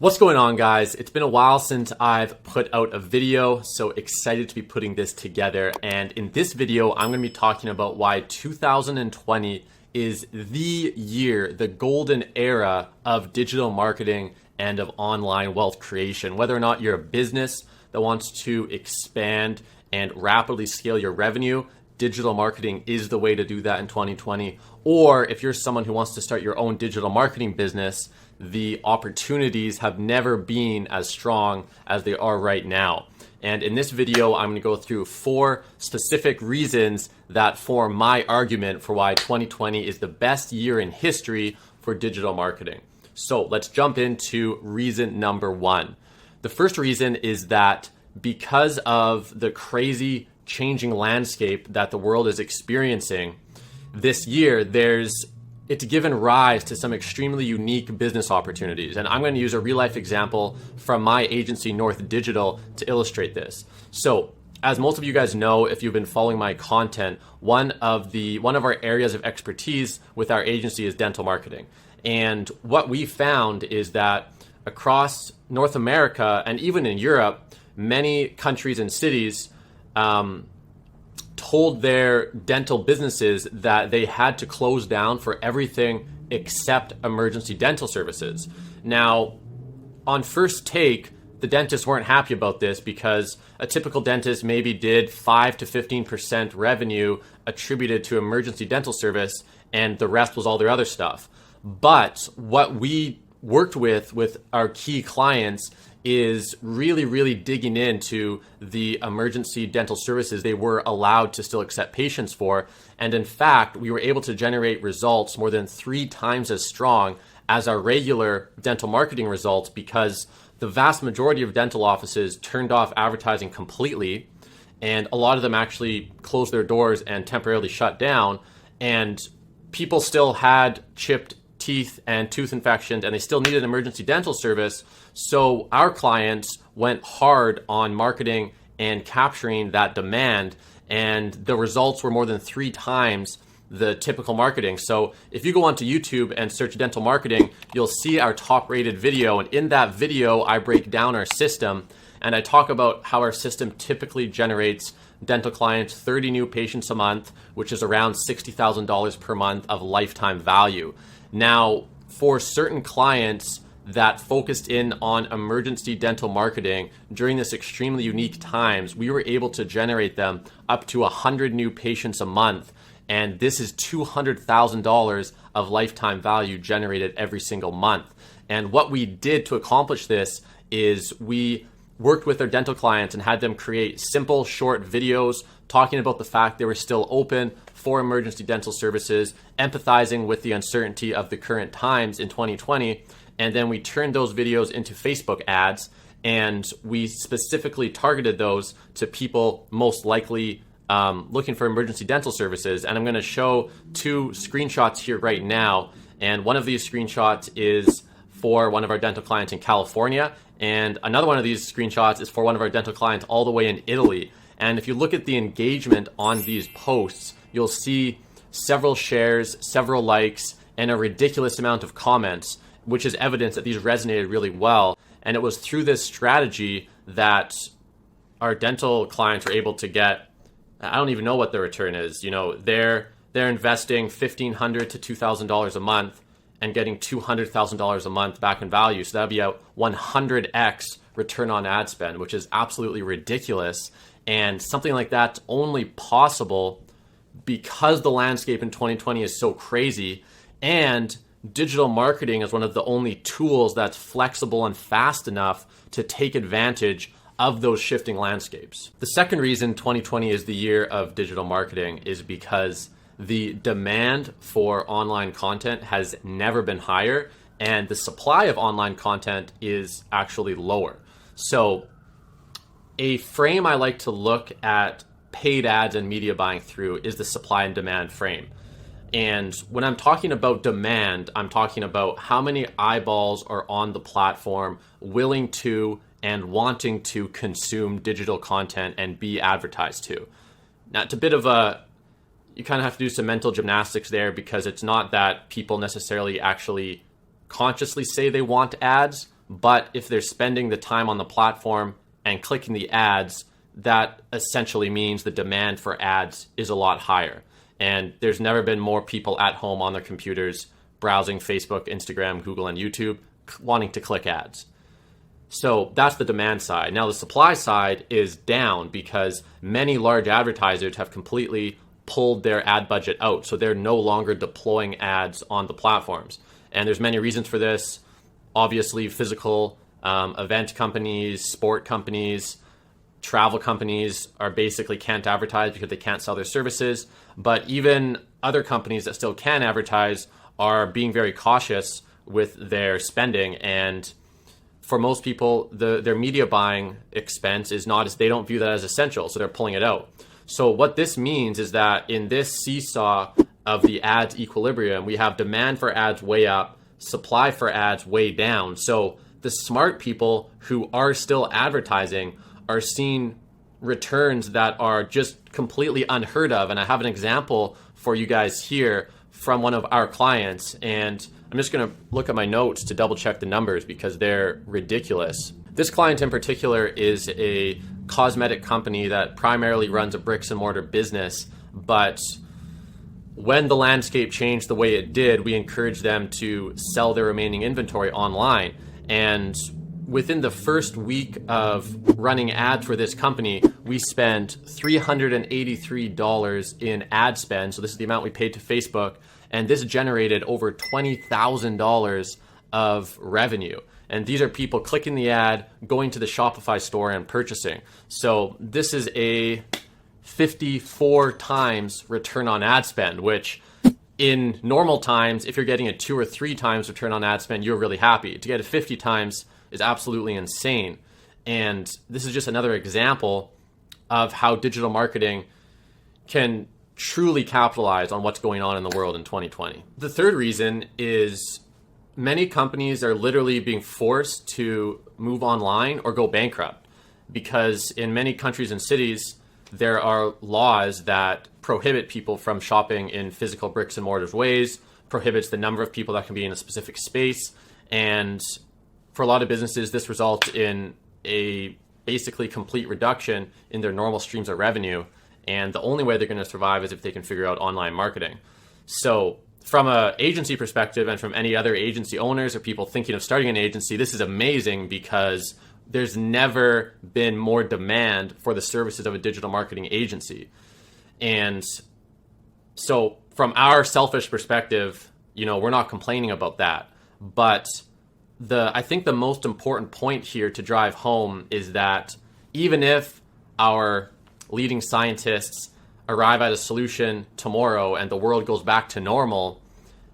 What's going on, guys? It's been a while since I've put out a video, so excited to be putting this together. And in this video, I'm going to be talking about why 2020 is the year, the golden era of digital marketing and of online wealth creation. Whether or not you're a business that wants to expand and rapidly scale your revenue, digital marketing is the way to do that in 2020. Or if you're someone who wants to start your own digital marketing business, the opportunities have never been as strong as they are right now. And in this video, I'm going to go through 4 specific reasons that form my argument for why 2020 is the best year in history for digital marketing. So let's jump into reason number 1. The first reason is that because of the crazy changing landscape that the world is experiencing this year, it's given rise to some extremely unique business opportunities. And I'm going to use a real life example from my agency, North Digital, to illustrate this. So as most of you guys know, if you've been following my content, one of our areas of expertise with our agency is dental marketing. And what we found is that across North America and even in Europe, many countries and cities told their dental businesses that they had to close down for everything except emergency dental services. Now, on first take, the dentists weren't happy about this because a typical dentist maybe did 5 to 15% revenue attributed to emergency dental service, and the rest was all their other stuff. But what we worked with our key clients is really digging into the emergency dental services they were allowed to still accept patients for. And in fact, we were able to generate results more than 3 times as strong as our regular dental marketing results, because the vast majority of dental offices turned off advertising completely, and a lot of them actually closed their doors and temporarily shut down, and people still had chipped teeth and tooth infections, and they still needed emergency dental service. So our clients went hard on marketing and capturing that demand, and the results were more than 3 times the typical marketing. So if you go onto YouTube and search dental marketing, you'll see our top rated video. And in that video, I break down our system and I talk about how our system typically generates dental clients 30 new patients a month, which is around $60,000 per month of lifetime value. Now, for certain clients that focused in on emergency dental marketing during this extremely unique times, we were able to generate them up to 100 new patients a month. And this is $200,000 of lifetime value generated every single month. And what we did to accomplish this is we worked with our dental clients and had them create simple, short videos talking about the fact they were still open for emergency dental services, empathizing with the uncertainty of the current times in 2020. And then we turned those videos into Facebook ads, and we specifically targeted those to people most likely looking for emergency dental services. And I'm going to show 2 screenshots here right now. And one of these screenshots is for one of our dental clients in California. And another one of these screenshots is for one of our dental clients all the way in Italy. And if you look at the engagement on these posts, you'll see several shares, several likes, and a ridiculous amount of comments, which is evidence that these resonated really well. And it was through this strategy that our dental clients were able to get, I don't even know what the return is. You know, they're investing $1,500 to $2,000 a month and getting $200,000 a month back in value. So that'd be a 100x return on ad spend, which is absolutely ridiculous. And something like that's only possible because the landscape in 2020 is so crazy, and digital marketing is one of the only tools that's flexible and fast enough to take advantage of those shifting landscapes. The second reason 2020 is the year of digital marketing is because the demand for online content has never been higher, and the supply of online content is actually lower. So a frame I like to look at paid ads and media buying through is the supply and demand frame. And when I'm talking about demand, I'm talking about how many eyeballs are on the platform willing to and wanting to consume digital content and be advertised to. Now, it's a bit of you kind of have to do some mental gymnastics there, because it's not that people necessarily actually consciously say they want ads, But if they're spending the time on the platform and clicking the ads, that essentially means the demand for ads is a lot higher. And there's never been more people at home on their computers browsing Facebook, Instagram, Google, and YouTube wanting to click ads. So that's the demand side. Now the supply side is down because many large advertisers have completely pulled their ad budget out. So they're no longer deploying ads on the platforms. And there's many reasons for this. Obviously, physical event companies, sport companies, travel companies are basically can't advertise because they can't sell their services. But even other companies that still can advertise are being very cautious with their spending. And for most people, their media buying expense is not as, they don't view that as essential, so they're pulling it out. So what this means is that in this seesaw of the ads equilibrium, we have demand for ads way up, supply for ads way down. So the smart people who are still advertising are seeing returns that are just completely unheard of. And I have an example for you guys here from one of our clients. And I'm just going to look at my notes to double check the numbers because they're ridiculous. This client in particular is a cosmetic company that primarily runs a bricks and mortar business, but when the landscape changed the way it did, we encouraged them to sell their remaining inventory online. And within the first week of running ads for this company, we spent $383 in ad spend. So this is the amount we paid to Facebook. And this generated over $20,000 of revenue. And these are people clicking the ad, going to the Shopify store and purchasing. So this is a 54 times return on ad spend, which in normal times, if you're getting a 2 or 3 times return on ad spend, you're really happy. To get a 50 times is absolutely insane. And this is just another example of how digital marketing can truly capitalize on what's going on in the world in 2020. The third reason is many companies are literally being forced to move online or go bankrupt because in many countries and cities, there are laws that prohibit people from shopping in physical bricks and mortar ways, prohibits the number of people that can be in a specific space. And for a lot of businesses, this results in a basically complete reduction in their normal streams of revenue. And the only way they're going to survive is if they can figure out online marketing. So from an agency perspective and from any other agency owners or people thinking of starting an agency, this is amazing because there's never been more demand for the services of a digital marketing agency. And so from our selfish perspective, we're not complaining about that. But I think the most important point here to drive home is that even if our leading scientists arrive at a solution tomorrow and the world goes back to normal,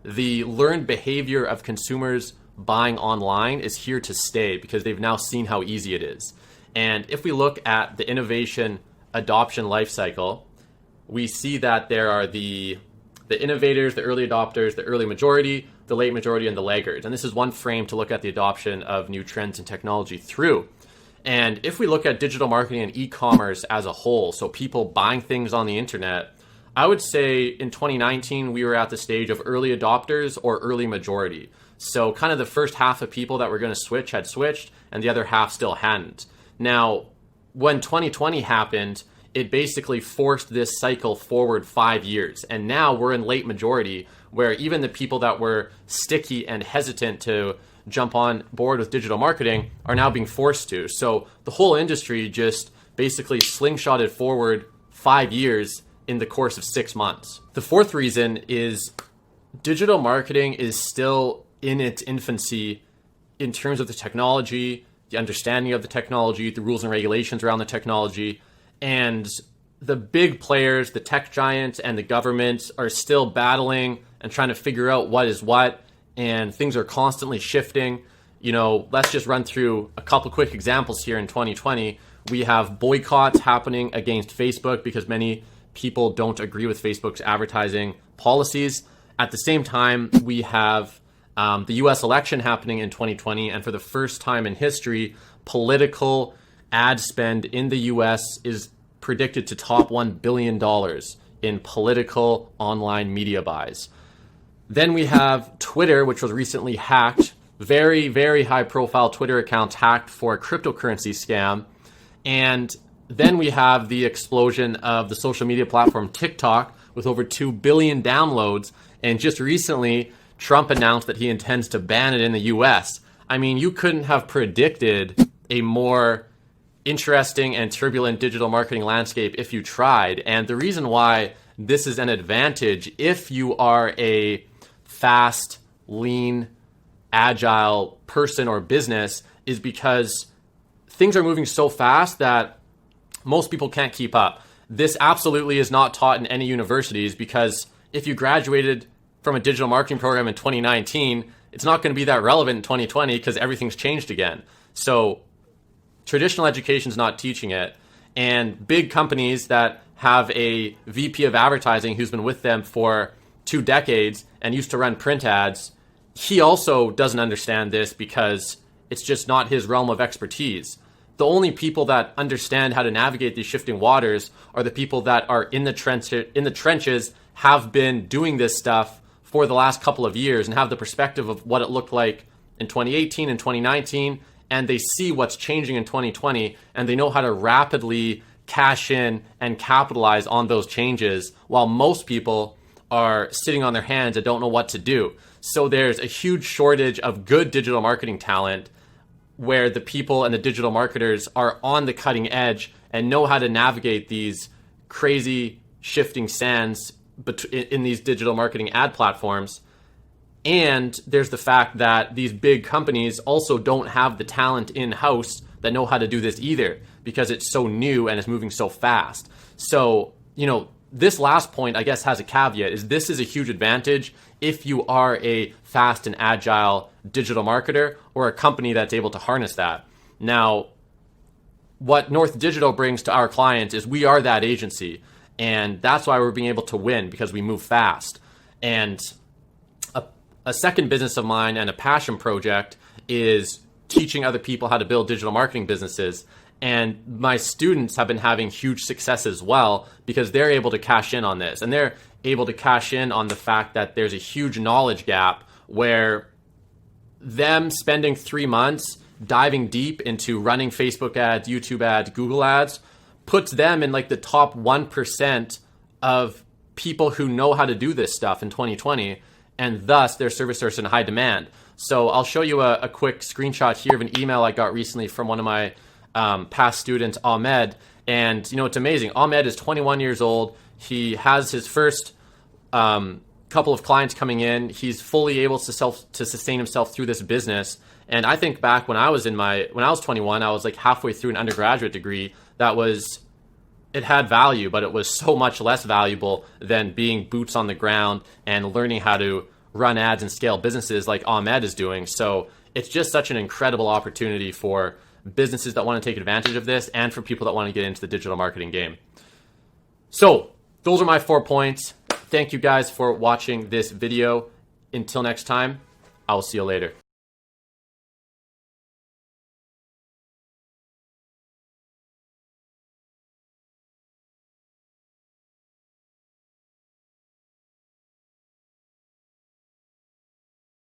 the learned behavior of consumers buying online is here to stay because they've now seen how easy it is. And if we look at the innovation adoption life cycle, we see that there are the innovators, the early adopters, the early majority, the late majority, and the laggards. And this is one frame to look at the adoption of new trends and technology through. And if we look at digital marketing and e-commerce as a whole, so people buying things on the internet, I would say in 2019, we were at the stage of early adopters or early majority. So kind of the first half of people that were going to switch had switched and the other half still hadn't. Now, when 2020 happened, it basically forced this cycle forward 5 years. And now we're in late majority where even the people that were sticky and hesitant to jump on board with digital marketing are now being forced to. So the whole industry just basically slingshotted forward 5 years in the course of 6 months. The fourth reason is digital marketing is still in its infancy in terms of the technology, the understanding of the technology, the rules and regulations around the technology, and the big players, the tech giants and the governments are still battling and trying to figure out what is what, and things are constantly shifting. Let's just run through a couple quick examples here in 2020. We have boycotts happening against Facebook because many people don't agree with Facebook's advertising policies. At the same time, we have the US election happening in 2020, and for the first time in history, political ad spend in the US is predicted to top $1 billion in political online media buys. Then we have Twitter, which was recently hacked very, very high profile Twitter accounts hacked for a cryptocurrency scam. And then we have the explosion of the social media platform TikTok with over 2 billion downloads. And just recently, Trump announced that he intends to ban it in the US. I mean, you couldn't have predicted a more interesting and turbulent digital marketing landscape if you tried. And the reason why this is an advantage if you are a fast, lean, agile person or business is because things are moving so fast that most people can't keep up. This absolutely is not taught in any universities, because if you graduated from a digital marketing program in 2019, it's not going to be that relevant in 2020 because everything's changed again. So traditional education is not teaching it. And big companies that have a VP of advertising who's been with them for 2 decades and used to run print ads, he also doesn't understand this because it's just not his realm of expertise. The only people that understand how to navigate these shifting waters are the people that are in the trenches, have been doing this stuff for the last couple of years and have the perspective of what it looked like in 2018 and 2019, and they see what's changing in 2020, and they know how to rapidly cash in and capitalize on those changes, while most people are sitting on their hands and don't know what to do. So there's a huge shortage of good digital marketing talent, where the people and the digital marketers are on the cutting edge and know how to navigate these crazy shifting sands in these digital marketing ad platforms. And there's the fact that these big companies also don't have the talent in-house that know how to do this either, because it's so new and it's moving so fast. So, this last point, I guess, has a caveat, is this is a huge advantage if you are a fast and agile digital marketer or a company that's able to harness that. Now, what North Digital brings to our clients is we are that agency, and that's why we're being able to win, because we move fast. And a second business of mine and a passion project is teaching other people how to build digital marketing businesses. And my students have been having huge success as well, because they're able to cash in on this. And they're able to cash in on the fact that there's a huge knowledge gap, where them spending 3 months diving deep into running Facebook ads, YouTube ads, Google ads, puts them in like the top 1% of people who know how to do this stuff in 2020. And thus their services are in high demand. So I'll show you a quick screenshot here of an email I got recently from one of my past students, Ahmed. And it's amazing. Ahmed is 21 years old. He has his first couple of clients coming in. He's fully able to sustain himself through this business. And I think back when I was 21, I was like halfway through an undergraduate degree. It had value, but it was so much less valuable than being boots on the ground and learning how to run ads and scale businesses like Ahmed is doing. So it's just such an incredible opportunity for businesses that want to take advantage of this, and for people that want to get into the digital marketing game. So those are my 4 points. Thank you guys for watching this video. Until next time, I will see you later.